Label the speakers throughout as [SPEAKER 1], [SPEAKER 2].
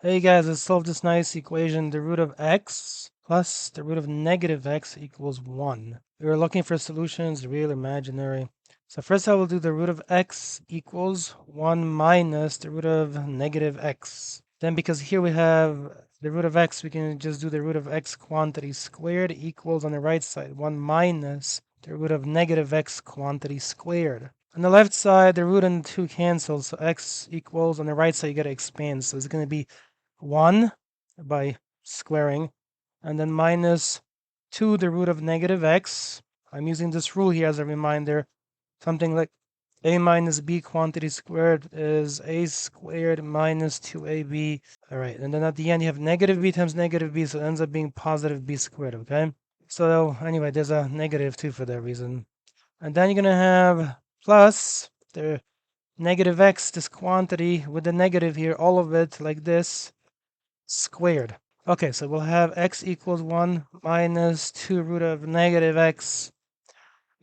[SPEAKER 1] Hey guys, let's solve this nice equation. The root of x plus the root of negative x equals 1. We were looking for solutions, real or imaginary. So first I will do the root of x equals 1 minus the root of negative x. Then because here we have the root of x, we can just do the root of x quantity squared equals on the right side 1 minus the root of negative x quantity squared. On the left side, the root and the 2 cancel, so x equals, on the right side you gotta expand, so it's gonna be 1 by squaring, and then minus 2 the root of negative x. I'm using this rule here as a reminder. Something like a minus b quantity squared is a squared minus 2ab. All right, and then at the end you have negative b times negative b, so it ends up being positive b squared, okay? So anyway, there's a negative too for that reason. And then you're going to have plus the negative x, this quantity with the negative here, all of it like this, squared. Okay, so we'll have x equals 1 minus 2 root of negative x.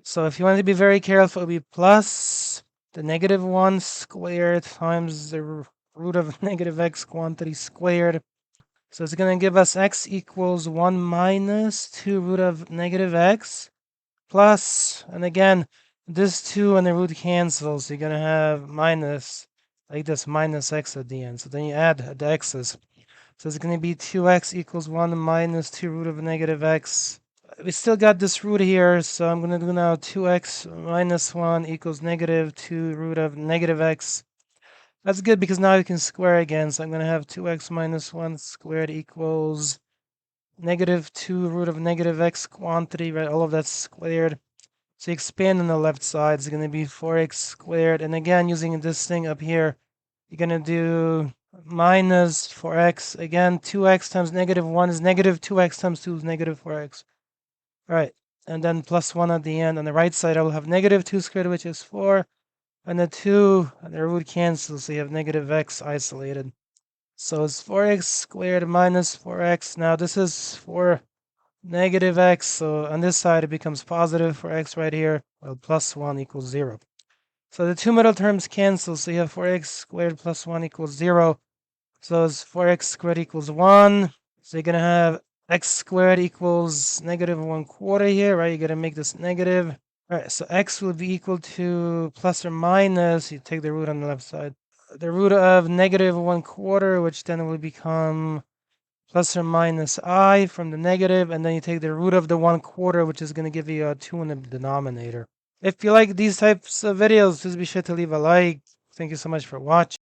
[SPEAKER 1] So if you want to be very careful, it'll be plus the negative 1 squared times the root of negative x quantity squared. So it's going to give us x equals 1 minus 2 root of negative x plus, and again, this 2 and the root cancels, so you're going to have minus, like this, minus x at the end. So then you add the x's. So it's going to be 2x equals 1 minus 2 root of negative x. We still got this root here, so I'm going to do now 2x minus 1 equals negative 2 root of negative x. That's good because now you can square again, so I'm going to have 2x minus 1 squared equals negative 2 root of negative x quantity, right? All of that's squared. So you expand on the left side, it's going to be 4x squared. And again, using this thing up here, you're going to do minus 4x. Again, 2x times negative 1 is negative 2x times 2 is negative 4x. All right, and then plus 1 at the end. On the right side, I will have negative 2 squared, which is 4. And the 2 and the root cancels, so you have negative x isolated. So it's 4x squared minus 4x. Now this is for negative x, so on this side it becomes positive for x right here. Well, plus 1 equals 0. So the two middle terms cancel, so you have 4x squared plus 1 equals 0. So it's 4x squared equals 1. So you're going to have x squared equals negative 1/4 here, right? You're going to make this negative. All right, so x will be equal to plus or minus, you take the root on the left side, the root of negative 1/4, which then will become plus or minus I from the negative, and then you take the root of the 1/4, which is going to give you a 2 in the denominator. If you like these types of videos, please be sure to leave a like. Thank you so much for watching.